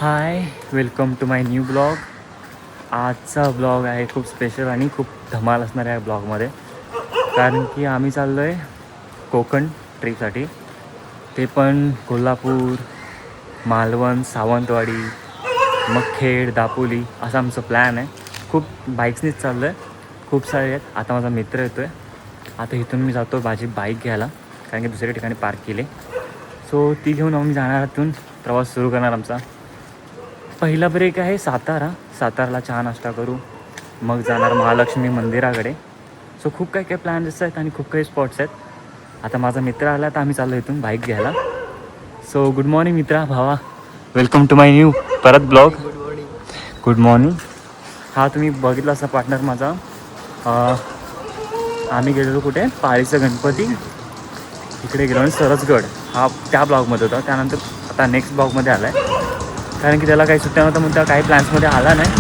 High, welcome to my new blog. आजचा blog आहे खूप स्पेशल आणि खूप धमाल असणार आहे ब्लॉगमध्ये. कारण की आम्ही चाललो आहे कोकण ट्रिपसाठी. ते पण कोल्हापूर, मालवण, सावंतवाडी, मग खेड, दापोली असा आमचं प्लॅन आहे. खूप बाईक्सनीच चाललो आहे, खूप सारे आहेत. आता माझा मित्र येतो आहे. आता इथून मी जातो माझी बाईक घ्यायला, कारण की दुसऱ्या ठिकाणी पार्क केले. सो ती घेऊन आम्ही जाणार, इथून प्रवास सुरू करणार आमचा. पहिला ब्रेक आहे साताराला चहा नाश्ता करू, मग जाणार महालक्ष्मी मंदिराकडे. सो खूप काही काही प्लॅन्स आहेत आणि खूप काही स्पॉट्स आहेत. आता माझा मित्र आला तर आम्ही चाललो इथून बाईक घ्यायला. सो गुड मॉर्निंग मित्रा, भावा, वेलकम टू माय न्यू परत ब्लॉग. Good morning. हा तुम्ही बघितला असा पार्टनर माझा. आम्ही गेलेलो कुठे, पाळीचा गणपती, इकडे गेलो आणि सरसगड. हा त्या ब्लॉगमध्ये होता. त्यानंतर आता नेक्स्ट ब्लॉगमध्ये आला आहे, कारण की त्याला काही सुट्ट्या नव्हतं म्हणून त्या काही प्लॅन्समध्ये आला नाही.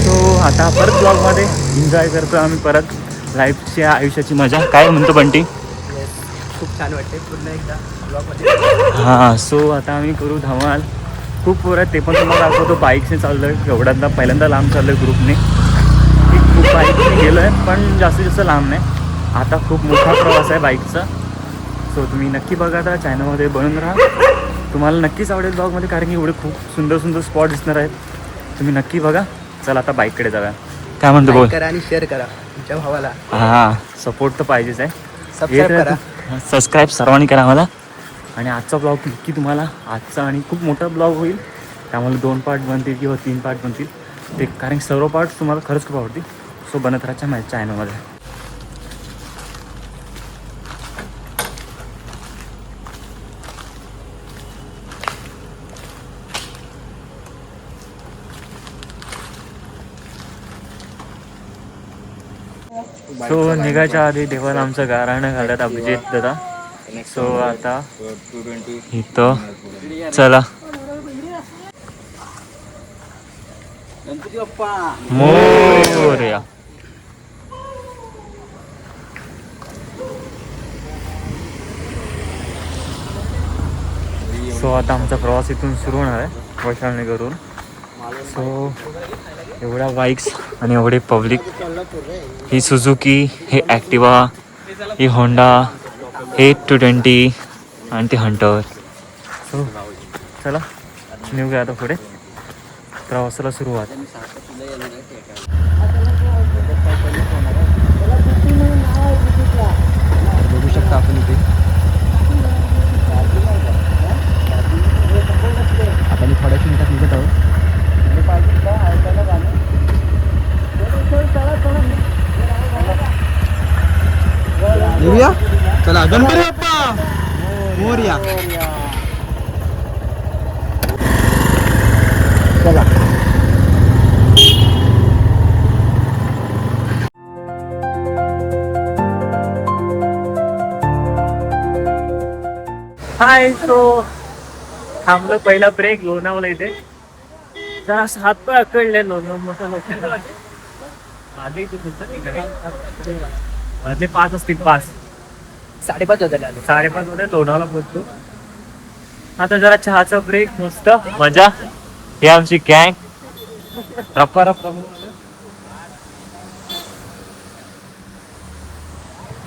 सो आता परत ब्लॉगमध्ये एन्जॉय करतो आम्ही परत लाईफच्या आयुष्याची मजा. काय म्हणतो बंटी? खूप छान वाटते पुन्हा एकदा ब्लॉगमध्ये. हां, सो आता आम्ही करू धमाल. खूप पोरं आहेत, ते पण तुम्हाला दाखवतो. बाईकने चाललो आहे, एवढ्यांदा पहिल्यांदा लांब चाललो आहे ग्रुपने. मी खूप बाईकने गेलो आहे, पण जास्तीत जास्त लांब नाही. आता खूप मोठा प्रवास आहे बाईकचा. सो तुम्ही नक्की बघा, आता चॅनलमध्ये बनून राहा. तुम्हाला नक्कीच आवडेल ब्लॉगमध्ये, कारण की एवढे खूप सुंदर सुंदर स्पॉट दिसणार आहेत. तुम्ही नक्की बघा. चला आता बाईककडे जाऊया. काय म्हणतो बोल. करा आणि शेअर करा तुमच्या भावाला. हां, सपोर्ट तर पाहिजेच आहे. सबस्क्राईब करा. सबस्क्राईब सर्वांनी करा मला. आणि आजचा ब्लॉग नक्की तुम्हाला, आजचा आणि खूप मोठा ब्लॉग होईल, त्यामुळे 2 पार्ट बनतील किंवा 3 पार्ट बनतील ते, कारण सर्व पार्ट तुम्हाला खरंच खूप आवडतील. सो बनत राहायच्या माझ्या चॅनलमध्ये. सो निघायच्या आधी देवाला आमचं गाराणं घालत अभिजित दादा. सो आता इथं चला मोरया. सो आता आमचा प्रवास इथून सुरू होणार आहे वैशालीनगरहून. सो एवढ्या बाईक्स आणि एवढे पब्लिक. ही सुझुकी, हे ॲक्टिवा, ही होंडा, हे 220 आणि ते हंटर. सो चला निघूया आता पुढे प्रवासाला सुरुवात. बघू शकता आपण इथे. आता मी थोड्याच मिनिटात निघत आहोत. येऊया चला. गणपती बाप्पा मोरया. चला. हाय. सो थांबलं, पहिला ब्रेक लोणावळा इथे. जरा हातपाय अकडले लोणावळा. वाजले 5 असतील, 5 5:30 होते. 5:30 होते. लोणावळा पोहोचतो आता. जरा चहाचा ब्रेक, मस्त मजा. हे आमची गँग रप्पा रप्पा.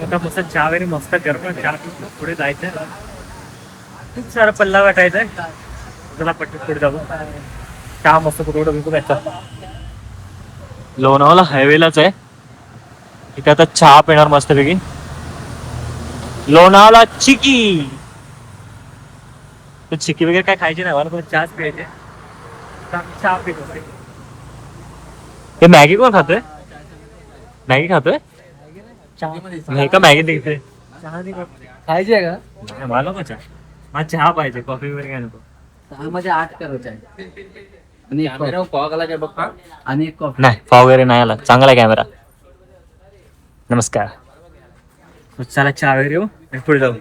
आता मस्त चहा वगैरे मस्त करतो. चहा पुढे जायचंय, खूप सारा पल्ला वाटायचा आहे. चला पटकन पुढे जाऊ. चहा मस्त कुठे विकू. लोणावळा हायवेलाच आहे इथे. आता चहा पिणार मस्तपैकी. लोणावळा चिकी. तर चिकी वगैरे काय खायची नाही, मला पण चहाच प्यायचे. चहा पितो. हे मॅगी कोण खातोय? मॅगी खातोय? नाही का मॅगी द्यायचंय? चहा नाही खायची आहे का? नाही, मला नको चहा. मला चहा पाहिजे, कॉफी वगैरे काय नको. 6 8 करायचं आहे. आणि फॉग आला काय बघा. आणि कॉफी नाही, फॉग वगैरे नाही आला. चांगला कॅमेरा. नमस्कार. चला चहा वगैरे येऊ आणि पुढे जाऊ.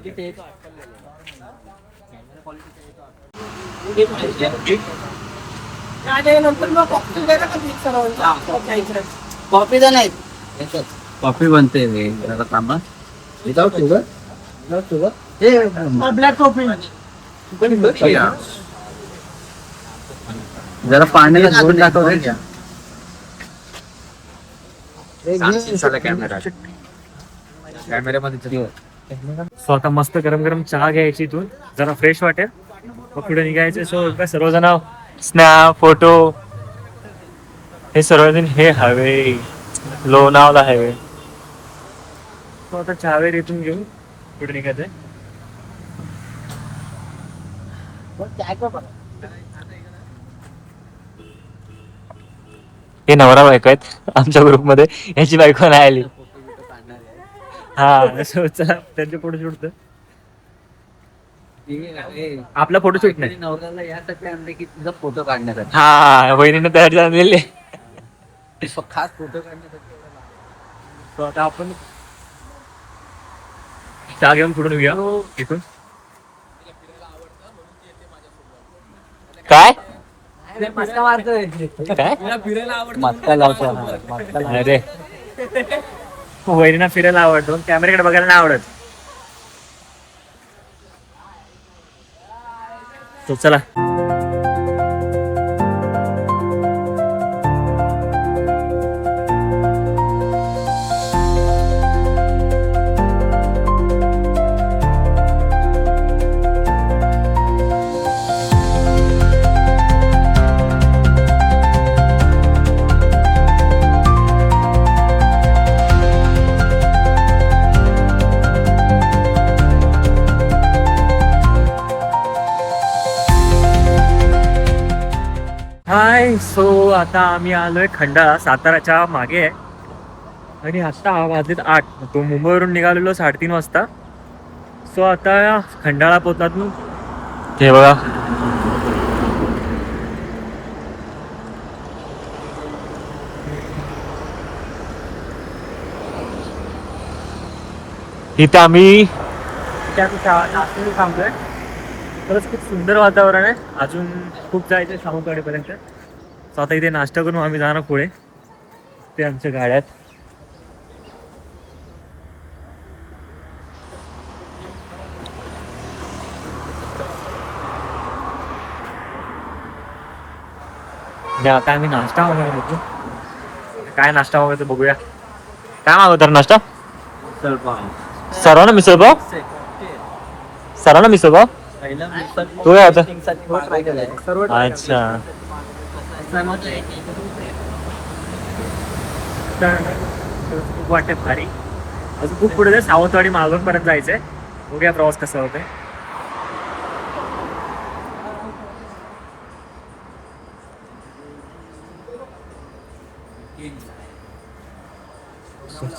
कॉफी तर नाही. कॉफी बनते जरा थांबा. Without sugar. Black coffee. जरा पाण्याला जोड दाखव रे. कॅमेऱ्यामध्ये सो आता मस्त गरम गरम चहा घ्यायची इथून, जरा फ्रेश वाटेल, मग पुढे निघायचे. सो काय सर्वजण स्नॅप फोटो हे सर्वजण हे हायवे लोणावळा हायवे. सो आता चहा वगैरे इथून घेऊन पुढे निघायचंय. हे नवरा बायको आहेत आमच्या ग्रुपमध्ये, याची बायको नाही आली. हा चला त्यांचे फोटो शूट. आपला फोटोशूट नाही, नवऱ्याला यासाठी आणले की तुझा फोटो काढण्यासाठी. हा वहिनीने तयारी आणलेली. खास फोटो काढण्यासाठी. तो आता आपण चहा घेऊन पुढे निघूया इथून. काय मस्का मारतोय काय मस्का लावतो. अरे वहिनीना फिरायला आवडतो, कॅमेऱ्याकडे बघायला नाही आवडत. तो चला हाय. सो आता आम्ही आलोय खंडाळा, साताराच्या मागे आहे. आणि आता वाजलेत 8. तो मुंबईवरून निघालेलो 3:30 वाजता. सो आता खंडाळा पोहोचलात. हे बघा इथे आम्ही थांबलोय. खरंच खूप सुंदर वातावरण आहे. अजून खूप जायचं सावंतवाडीपर्यंत. सो आता इथे नाश्ता करून आम्ही जाणार पुढे. ते आमच्या गाड्यात आता आम्ही नाश्ता मागवणार होतो. काय नाश्ता मागवतो बघूया. काय मागवतो नाश्ता? सर्वांना मिसळपाव. सर्वांना मिसळपाव. तू काय आता? अच्छा खूप वाटते भारी. अजून खूप पुढे सावंतवाडी मालवण पर्यंत जायचंय. बघूया प्रवास कसा होतोय.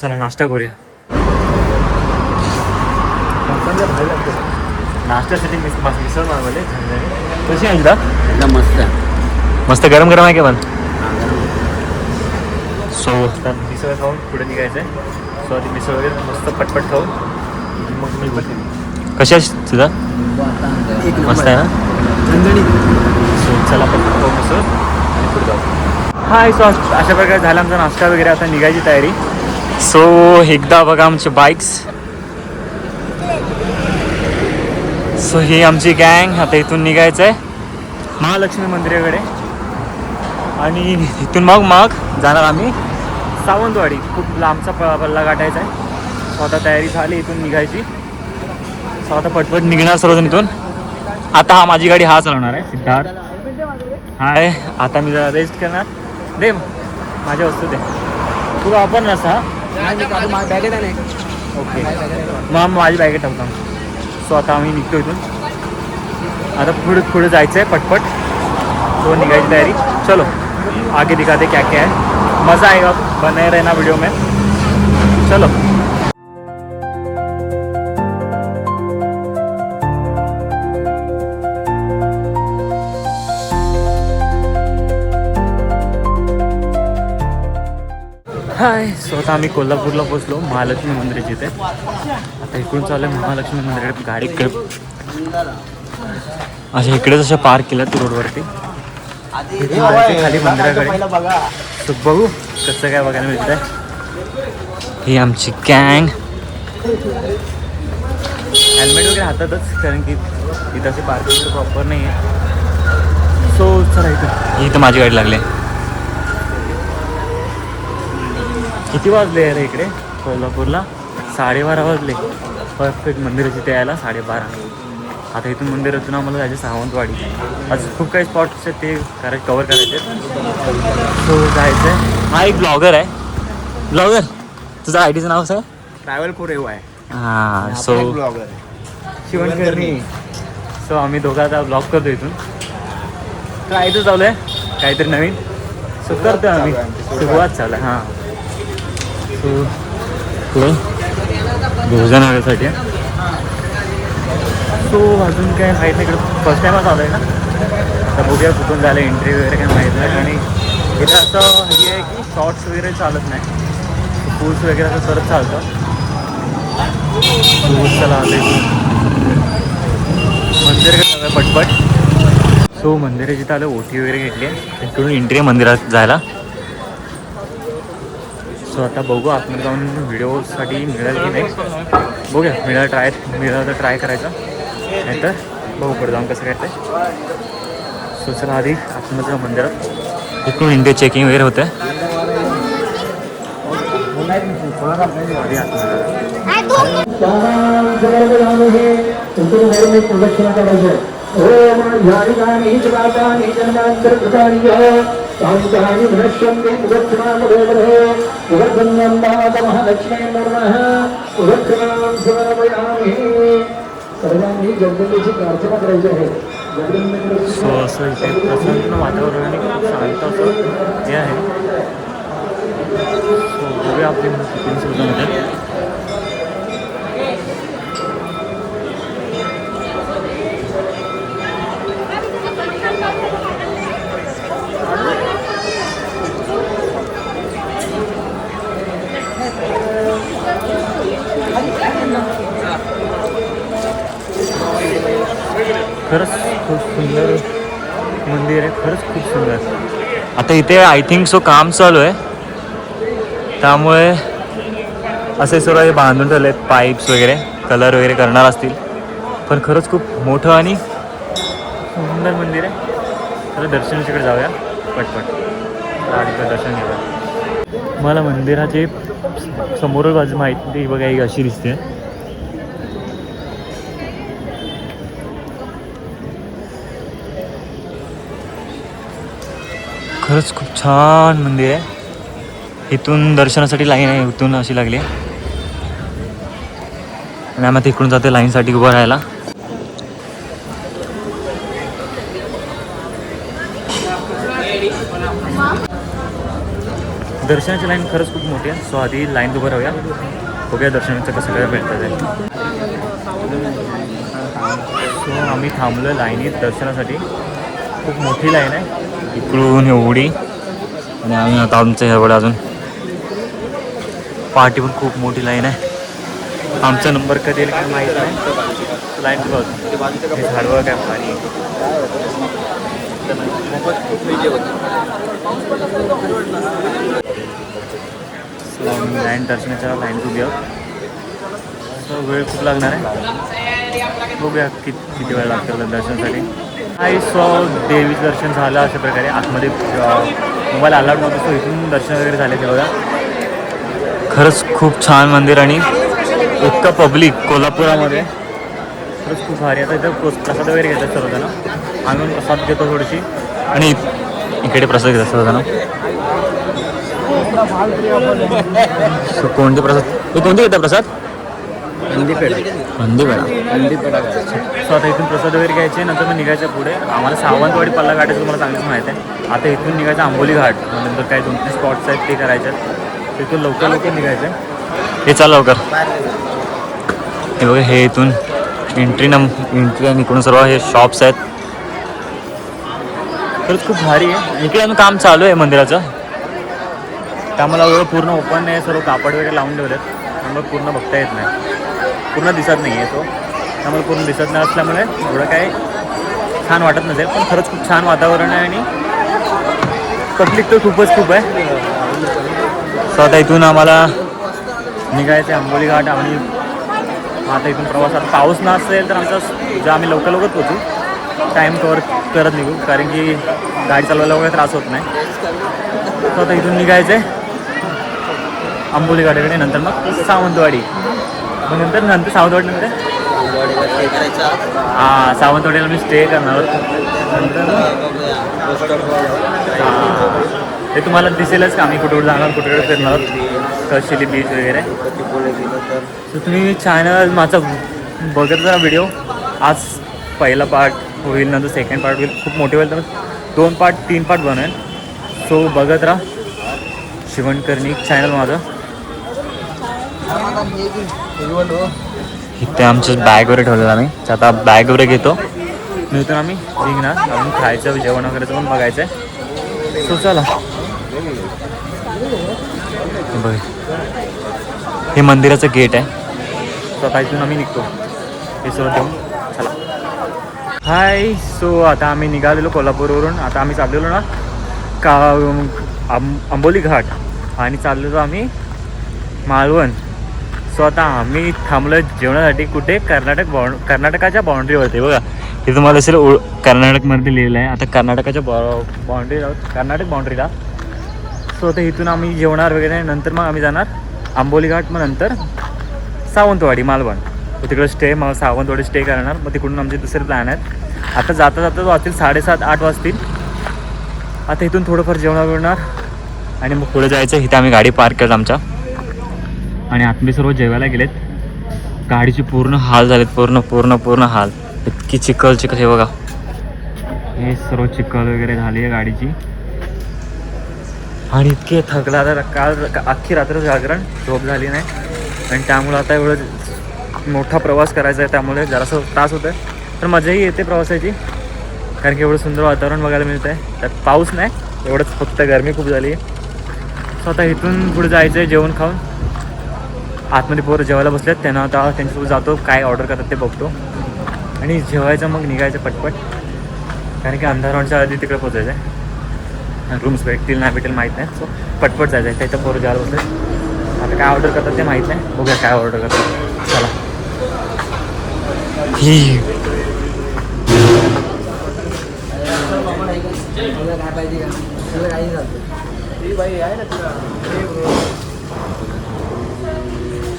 चला नाश्ता करूया. नाश्त्यासाठी मिसळ मागवले. कशी आहे एकदम मस्त मस्त गरम गरम आहे का पण. सो मिसळ खाऊन पुढे निघायचं आहे. सो आधी मिसळ वगैरे मस्त पटपट खाऊन मग मी बोलते. कशी आहे तुझा? मस्त आहे ना. सो चला पटपट खाऊ मिसळ आणि पुढे जाऊ. हाय. सो अशा प्रकारे झाला आमचा नाश्ता वगैरे. आता निघायची तयारी. सो एकदा बघा आमचे बाईक्स. सो ही आमची गँग. आता इथून निघायचं आहे महालक्ष्मी मंदिराकडे. आणि इथून मग जाणार आम्ही सावंतवाडी. खूप लांबचा पल्ला गाठायचा आहे. सो आता तयारी झाली इथून निघायची. सो आता पटपट निघणार सर्वजण इथून. आता हा माझी गाडी हा चालवणार आहे सिद्धार्थ. हाय. आता मी जरा रेस्ट करणार. दे माझ्या वस्तू दे. तू वापर नसा. ओके मग माझी बॅगेत टाकतो. सो आता आम्ही निघतो इथून. आता पुढे जायचं आहे पटपट. तो निघायची तयारी. चलो आगे दिखाते क्या क्या है. मज़ा आएगा, बने रहना वीडियो में. चलो हाय. सो आता आम्ही कोल्हापूरला पोहोचलो महालक्ष्मी मंदिराच्या इथे. आता इकडून चालू आहे महालक्ष्मी मंदिराकडे. गाडी अशा इकडेच अशा पार्क केल्या तू रोडवरती. खाली मंदिराकडे. तर बघू कसं काय बघायला मिळतंय. ही आमची गँग. हेल्मेट वगैरे हातातच, कारण की इथं असे पार्किंग प्रॉपर नाही आहे. सो चला इथं माझी गाडी लागली. किती वाजले यार इकडे कोल्हापूरला? 12:30 वाजले. परफेक्ट मंदिराची ते यायला 12:30. आता इथून मंदिरातून आम्हाला जायचं सावंतवाडी. आज खूप काही स्पॉट्स आहेत ते कवर करायचे. सो जायचं आहे. हा एक ब्लॉगर आहे. ब्लॉगर तुझं आय डीचं नाव असं ट्रॅव्हल कोरेव आहे. हां. So blogger शिवणकर्णी. सो आम्ही दोघं आता ब्लॉग करतो इथून. ट्रायचं चालू आहे काहीतरी नवीन. सो करतो आम्ही. सुरुवात चालू आहे. हां. सो पुढे भोजन आल्यासाठी. सो अजून काय माहीत नाही. इकडं फर्स्ट टाईमच आलो आहे ना. तर बघूया कुठून झालं एंट्री वगैरे काय माहीत नाही. आणि इथं असं हे आहे की शॉर्ट्स वगैरे चालत नाही. फूड्स वगैरे असं करत चालतं. चला आले मंदिर काय पटपट. सो मंदिर जिथं आलं ओटी वगैरे घेतली आहे. इकडून एंट्री आहे मंदिरात जायला. सो आता बघू आतमध्ये जाऊन व्हिडिओसाठी मिळेल की नाही. बघूया मिळालं तर ट्राय करायचा. नाहीतर बघू पुढे जाऊन कसं काय ते. सो चला आधी आतमध्ये जाऊ मंदिरात. इकडून एंट्री चेकिंग वगैरे होतं. प्रार्थना करायची आहे. सो असं इथे प्रसन्न वातावरण आणि खूप शांत असं हे आहे. सो बघूया आपली तिकडून सुद्धा मध्ये. खरंच खूप सुंदर मंदिर आहे. खरंच खूप सुंदर. आता इथे आय थिंक सो काम चालू आहे. त्यामुळे असे सर्व हे बांधून ठेवले आहेत. पाईप्स वगैरे कलर वगैरे करणार असतील. पण खरंच खूप मोठं आणि सुंदर मंदिर आहे. तर दर्शनाच्याकडे जाऊया पटपट. गाडीचं दर्शन घेऊया. मला मंदिराचे समोर बाजू माहिती बघा एक अशी दिसते. खरंच खूप छान मंदिर आहे. इथून दर्शनासाठी लाईन आहे. इथून अशी लागली आहे. आणि आम्ही तिकडून जाते लाईनसाठी उभं राहायला. दर्शनाची लाईन खरंच खूप मोठी आहे. सो आधी लाईन उभं राहूया. बघूया दर्शनाचं कसं काय भेटतं ते. सो आम्ही थांबलो आहे लाईनीत दर्शनासाठी. खूप मोठी लाईन आहे इकडून एवढी. आणि आम्ही आता आमचं ह्याकडे अजून पार्टी पण खूप मोठी लाईन आहे. आमचा नंबर कधी येईल काय माहीत नाही. लाईन बघ झाडवं काय पाणी. लाईन दर्शनाच्या लाईन उभी आहोत. वेळ खूप लागणार आहे. बघूया किती वेळ लागतो दर्शनासाठी. आई सो देवीचं दर्शन झालं अशा प्रकारे. आतमध्ये मोबाईल अलाउड नव्हतं. सो इथून दर्शन वगैरे झाले ते बघा. खरंच खूप छान मंदिर आणि इतकं पब्लिक कोल्हापुरामध्ये खरंच खूप भारी. आता इथं प्रसाद वगैरे घेतात सर्वजण. आम्ही प्रसाद घेतो थोडीशी. आणि इकडे प्रसाद घेतात सर्वजण. सो कोणते प्रसाद कोणते घेतात प्रसाद? हंदीपेढा. सो आता इथून प्रसाद वगैरे घ्यायचे. नंतर मग निघायचं पुढे. आम्हाला सावंतवाडी पल्ला घाटायचं तुम्हाला चांगलंच माहीत आहे. आता इथून निघायचं आंबोली घाट. नंतर काही 2-3 स्पॉट्स आहेत ते करायचे आहेत. तिथून लवकर निघायचं. हे चाल लवकर. हे बघा हे इथून एंट्री आणि इकडून सर्व हे शॉप्स आहेत. खरंच खूप भारी आहे. इकडे अजून काम चालू आहे मंदिराचं. त्यामुळे एवढं पूर्ण ओपन नाही. सर्व कापड वगैरे लावून ठेवलेत. त्यामुळे पूर्ण बघता येत नाही. पूर्ण दिसत नाही आहे तो. त्यामुळे पूर्ण दिसत नाही असल्यामुळे एवढं काय छान वाटत नसेल. पण खरंच खूप छान वातावरण आहे. आणि पब्लिक तर खूप आहे. सो आता इथून आम्हाला निघायचं आहे आंबोली घाट. आणि आता इथून प्रवास आता पाऊस नसेल तर आमचा जे आम्ही लवकर पोचू. टाईम कवर करत निघू, कारण की गाडी चालवायला वगैरे त्रास होत नाही. तर आता इथून निघायचं आहे आंबोली घाटाकडे, नंतर मग सावंतवाडी, मग नंतर सावंतवाडी नंतर हां सावंतवाडीला मी स्टे करणार नंतर. ते तुम्हाला दिसेलच का आम्ही कुठे जाणार, कुठे फिरणार, कशीली बीच वगैरे. तर तुम्ही चॅनल माझा बघत जा व्हिडिओ. आज पहिला पार्ट होईल, नंतर सेकंड पार्ट होईल, खूप मोठे होईल, तर 2 पार्ट 3 पार्ट बनवेल. सो बघत राहा शिवणकर्णी चॅनल माझं. इथे आमचं बॅग वगैरे ठेवलेलं आम्ही, आता बॅग वगैरे घेतो, नंतर आम्ही निघणार. अजून खायचं जेवण वगैरेचं पण बघायचं आहे. सो चला. बघ हे मंदिराचं गेट आहे, स्वतः इथून आम्ही निघतो हे सर्व देऊन. चला. हाय. सो आता आम्ही निघालेलो कोल्हापूरवरून. आता आम्ही चाललेलो ना आंबोली घाट आणि चाललेलो आम्ही मालवण. सो आता आम्ही थांबलो जेवणासाठी कुठे, कर्नाटकाच्या बाउंड्रीवरती. बघा हे तुम्हाला असेल कर्नाटकमध्ये लिहिलं आहे. आता कर्नाटकाच्या कर्नाटक बाउंड्रीला. सो आता इथून आम्ही जेवणार वगैरे, नंतर मग आम्ही जाणार आंबोली घाट, मग नंतर सावंतवाडी मालवण. तर तिकडे स्टे, मग सावंतवाडी स्टे करणार. मग तिकडून आमचे दुसरे प्लॅन आहेत. आता जाता वाजतील 7:30-8 वाजतील. आता इथून थोडंफार जेवणार आणि मग पुढे जायचं. इथे आम्ही गाडी पार्क केलं आमच्या, आणि आतमध्ये सर्व जेवायला गेलेत. गाडीचे पूर्ण हाल झालेत, पूर्ण हाल. इतकी चिखल हे बघा, हे सर्व चिखल वगैरे झाली आहे गाडीची. आणि इतके थकला, आता काल अख्खी रात्र जागरण, झोप झाली नाही, आणि त्यामुळं आता एवढं मोठा प्रवास करायचा आहे, त्यामुळे जरासं त्रास होतं आहे. तर मजाही येते प्रवासाची, कारण की एवढं सुंदर वातावरण बघायला मिळतं आहे. त्यात पाऊस नाही, एवढंच फक्त गरमी खूप झाली आहे. सो आता इथून पुढे जायचं आहे जेवण खाऊन. आतमध्ये पोरं जेवायला बसलेत, त्यांना आता त्यांच्यासोबत जातो, काय ऑर्डर करतात ते बघतो, आणि जेवायचं मग निघायचं पटपट, कारण की अंधाराच्या आधी तिकडे पोचायचं आहे. रूम्स भेटतील नाही भेटेल माहीत नाही. सो पटपट जायचं आहे. त्याच्या पोरं जेवायला बसलेत, आता काय ऑर्डर करतात ते माहीत नाही, बघूया काय ऑर्डर करतात. चला.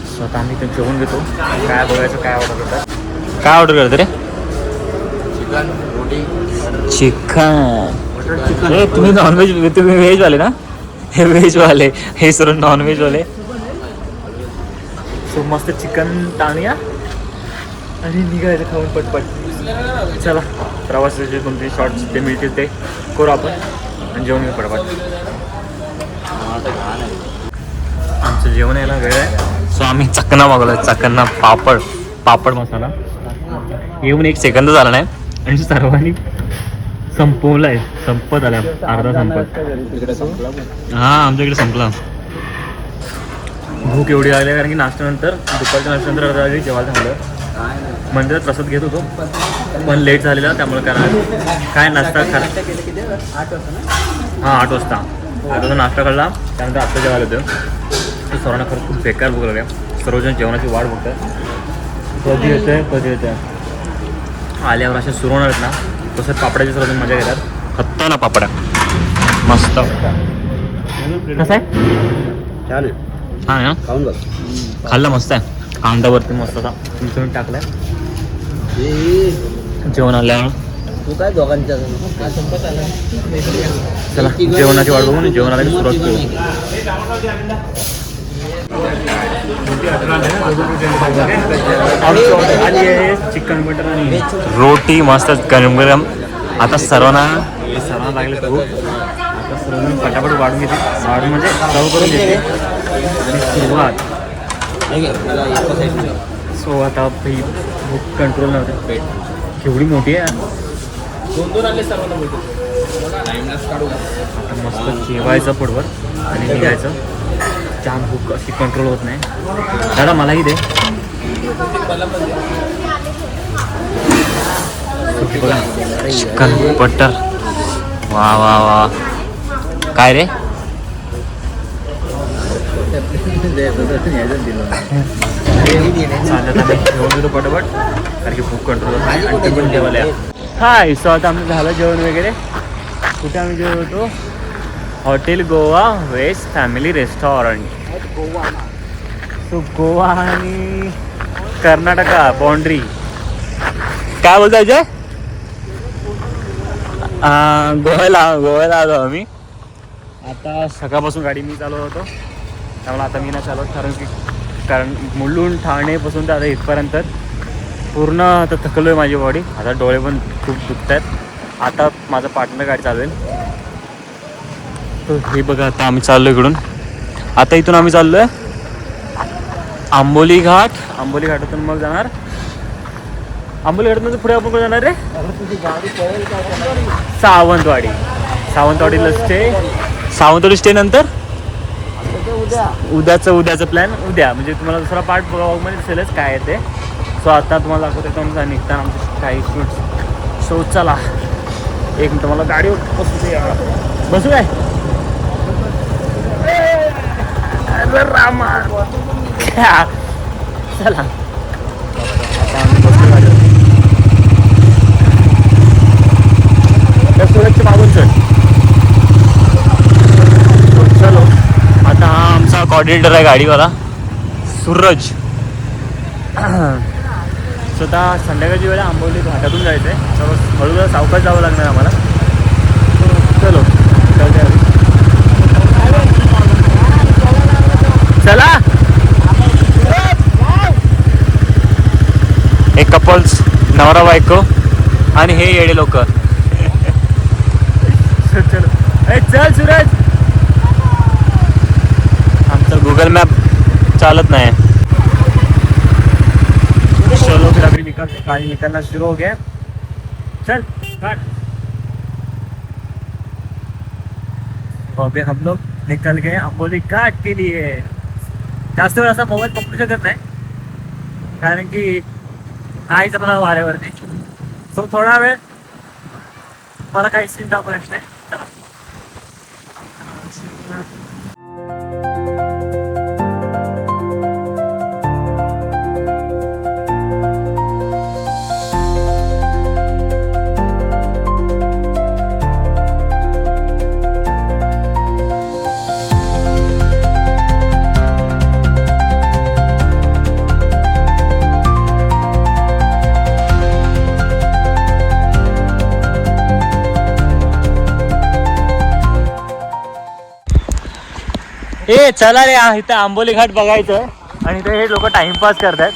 स्वतः आम्ही ते जेवून घेतो, काय बघायचं काय ऑर्डर करतात. काय ऑर्डर करतं रे? चिकन. हे तुम्ही नॉनव्हेज, तुम्ही व्हेजवाले ना? हे व्हेजवाले, हे सर्व नॉनव्हेजवाले. सो मस्त चिकन टाळूया आणि निघायचं खाऊन पटपट. चला. प्रवासाचे तुमचे शॉर्ट्स ते मिळतील ते करू आपण, आणि जेवण घेऊ पटपट. आमचं जेवण यायला वेळ आहे. सो आम्ही चकना मागवला, चकना पापड मसाला. येऊन 1 सेकंद झाला नाही, आणि सर्वांनी संपवलं आहे, संपत आला अर्धा संपत. हां आमच्याकडे संपला. भूक एवढी लागली, कारण की नाश्त्यानंतर, दुपारच्या नाश्त्यानंतर अर्धा वाजता जेवायला थांबलं. मंदिरात प्रसाद घेत होतो, पण लेट झालेला, त्यामुळे काय नाश्ता खाला. 8 वाजता. आता नाश्ता खाल्ला, त्यानंतर आत्ता जेवायला होतं. तर सर्वांना खरंच खूप बेकार भूक लागल्या. सर्वजण जेवणाची वाट बघतात, कधी येतं. आल्यावर अशा सुरू होणार आहेत ना, तसंच पापडाची सर्वजण मजा घेतात. खत्ता ना पापड्या मस्त. कसं आहे? छान आहे ना, खाऊन बघ. खाल्लं मस्त आहे. कांदावरती मस्त असा तुम्ही टाकलाय जेवण आल्यावर. तू काय दोघांच्या चला जेवणाची वाट बघून जेवणाला सुरुवात करू. चिकन बटर आणि रोटी मस्त गरम गरम. आता सर्वांना लागले खूप. आता सर्वजण पटापट वाढून घेते, वाढून म्हणजे सर्व करून घेते आणि सुरुवात. सो आता भूक कंट्रोल नव्हते, केवढी मोठी आहे. 2-2 आले सर्वांना मिळतो. आता मस्त जेवायचं पोटभर आणि निघायचं. जाम भूक अशी कंट्रोल होत नाही. दादा मलाही दे. Chicken butter. वा वा वा. काय रे? चालत आम्ही घेऊन घेतो पटापट, कारण की भूक कंट्रोल होत नाही. आणि पण जेवायला हाय. सो आता आमचं झालं जेवण वगैरे. कुठे आम्ही जेवण होतो? Hotel Goa west family restaurant. So Goa आणि कर्नाटका बाउंड्री. काय बोलतो अजय? गोव्याला आलो आम्ही. आता सकाळपासून गाडी मी चालवत होतो, त्यामुळे आता मी नाही चालवत. कारण मुलुंड ठाणेपासून तर आता इथपर्यंत पूर्ण आता थकलो आहे माझी बॉडी. आता डोळे पण खूप दुखत आहेत. आता माझं पार्टनर गाडी चालवेल. तर हे बघा आता आम्ही चाललो इकडून. आता इथून आम्ही चाललो आहे आंबोली घाट. आंबोली घाटातून मग जाणार आंबोली घाटातून पुढे आपण कुठे जाणार रे? सावंतवाडी. सावंतवाडीला सावंतवाडी स्टे नंतर उद्याचं प्लॅन उद्या. म्हणजे तुम्हाला दुसरा पार्ट ब्लॉगमध्ये दिसेलच काय आहे ते. सो आता तुम्हाला दाखवते तुमचा निघताना आमचे काही शूट. सो चला एक मिनटं मला गाडीवर बसू काय? रामा चला आता आम्ही बसलो गाडीवर. सुरतच्या मागून चलो. आता हा आमचा कॉर्डिनेटर आहे गाडीवाला सूरज. स्वतः संध्याकाळची वेळा आंबोली घाटातून जायचं आहे. तर हळूहळू सावकाश जावं लागणार आम्हाला. चलो चला. हे कपल्स नवरा बायको आणि हे येडे लोक. चलो चल सूरज. आमचा गुगल मॅप चालत नाही. चलो फिर अभी गाड़ी निकलना शुरू हो गया. चल काट. अभी हम लोग निकल गए आंबोली घाट के लिए. जास्त वेळ असा मोबाईल पकडू शकत नाही कारण की आहेच आपला वाऱ्यावरती. सो थोडा वेळ मला काही सीन दाखवायचं नाही. ए चला रे. इथं आंबोली घाट बघायचं आणि इथे हे लोक टाइमपास करतात.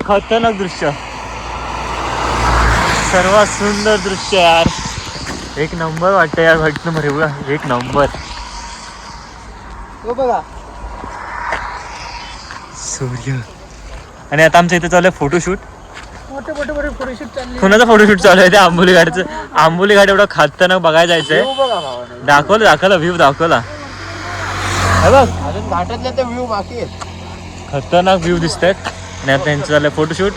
खतरनाक दृश्य, सर्वात सुंदर दृश्य यार. एक नंबर वाटतं यार. घटनं एवढा एक नंबर. बघा सूर्य. आणि आता आमच्या इथे चालू आहे फोटोशूट. मोठे फोटोशूट चालू. कुणाचा फोटोशूट चालू आहे? ते आंबोली घाटचं. आंबोली घाट एवढा खतरनाक बघायला जायचंय. दाखवलं व्ह्यू दाखवला. अजून घाटातले ते व्ह्यू बाकी आहेत. खतरनाक व्ह्यू दिसत आहेत. आणि आता त्यांचं झालं फोटोशूट.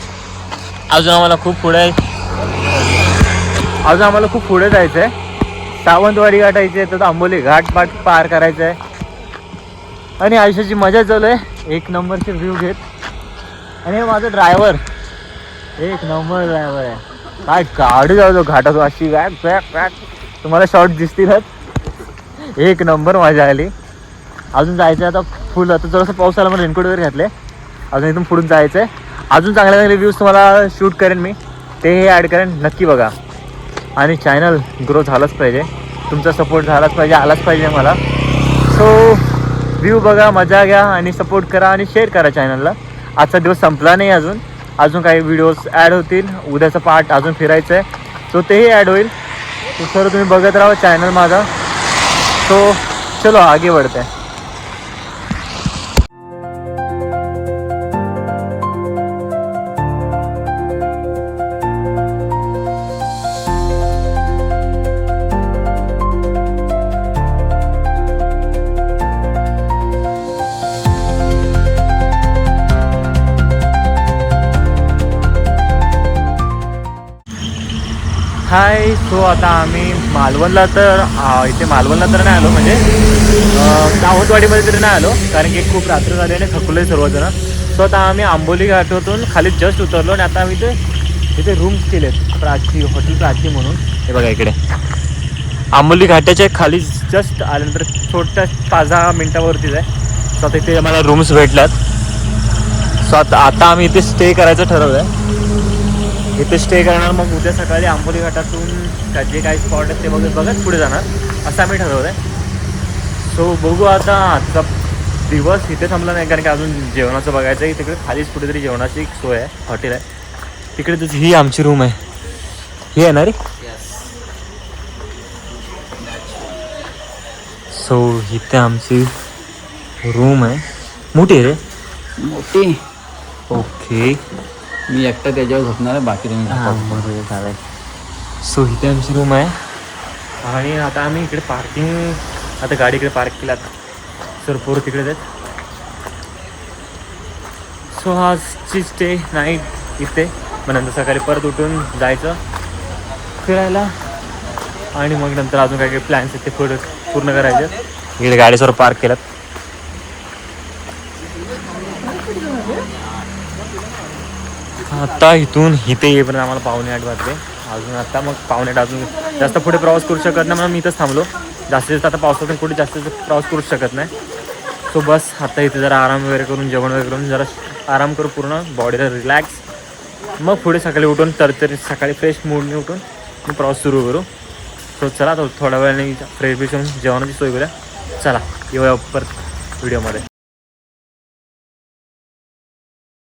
अजून आम्हाला खूप पुढे जायचं आहे. सावंतवाडी गाठायची आहे तर आंबोली घाट पार करायचं आहे. आणि आयुष्याची मजा चालू आहे. एक नंबरचे व्ह्यू घेत. आणि हे माझं ड्रायव्हर एक नंबर ड्रायव्हर आहे. काय गाडी जाऊ घाटात अशी काय तुम्हाला शॉर्ट दिसतीलच. एक नंबर मजा आली. अजून जायचं आहे आता फुल. आता जरासं पाऊस आला म्हणून रेनकोट वगैरे घातले. अजून इथून पुढून जायचं आहे. अजून चांगले चांगले व्ह्यूज तुम्हाला शूट करेन मी. तेही ॲड करेन. नक्की बघा. आणि चॅनल ग्रो झालंच पाहिजे. तुमचा सपोर्ट झालाच पाहिजे, आलाच पाहिजे मला. सो व्ह्यू बघा, मजा घ्या आणि सपोर्ट करा आणि शेअर करा चॅनलला. आजचा दिवस संपला नाही अजून काही व्हिडिओज ॲड होतील. उद्याचा पार्ट अजून फिरायचं आहे. सो तेही ॲड होईल. तो सर्व तुम्ही बघत राहा चॅनल माझा. सो चलो आगे बढ़ते हैं. हाय. सो आता आम्ही मालवणला तर इथे मालवणला तर नाही आलो, म्हणजे सावंतवाडीमध्ये तरी नाही आलो कारण की खूप रात्र झाली आणि थकलो आहे सर्वजण. सो आता आम्ही आंबोली घाटातून खाली जस्ट उतरलो आणि आता आम्ही ते इथे रूम्स केले आहेत प्राची, हॉटेल प्राची म्हणून. हे बघा इकडे आंबोली घाटाच्या खाली जस्ट आल्यानंतर छोट्या 5-10 मिनटावरतीच आहे. सो आता इथे आम्हाला रूम्स भेटल्यात. सो आता आम्ही इथे स्टे करायचं ठरवलं आहे. इथे स्टे करणार, मग उद्या सकाळी आंबोली घाटातून जे काही स्पॉट आहेत ते बघत पुढे जाणार असं आम्ही ठरवलं आहे. सो बघू आता. आजचा दिवस इथे थांबला नाही कारण की अजून जेवणाचं बघायचं आहे. तिकडे खालीच कुठेतरी जेवणाची एक सोय आहे, हॉटेल आहे तिकडे. ही आमची रूम आहे. ही आहे ना रे. सो इथे आमची रूम आहे. मोठी आहे रे. मोठी. ओके. मी एकटा त्याच्यावर झोपणार आहे, बाकी तुम्ही बरोबर चालेल. सो इथे आमची रूम आहे. आणि आता आम्ही इकडे पार्किंग, आता गाडी इकडे पार्क केल्यात. सर पोरं तिकडेच आहेत. सो आजची स्टे नाईट इथे. मग नंतर सकाळी परत उठून जायचं फिरायला. आणि मग नंतर अजून काही काही प्लॅन्स आहेत ते पूर्ण करायचे. इकडे गाडीसवर पार्क केल्यात. आता इथून इथे येईपर्यंत आम्हाला 7:45 वाजले. अजून आता मग 7:45 अजून जास्त पुढे प्रवास करू शकत नाही म्हणून मी इथंच थांबलो. जास्तीत जास्त आता पावसातून कुठे जास्त प्रवास करू शकत नाही. सो बस आता इथे जरा आराम वगैरे करून, जेवण वगैरे करून जरा आराम करू, पूर्ण बॉडीला रिलॅक्स. मग पुढे सकाळी उठून तरी सकाळी फ्रेश मूडने उठून मग प्रवास सुरू करू. सो चला थोड्या वेळाने फ्रेश होऊन जेवणाची सोय करूया. चला येऊया परत व्हिडिओमध्ये.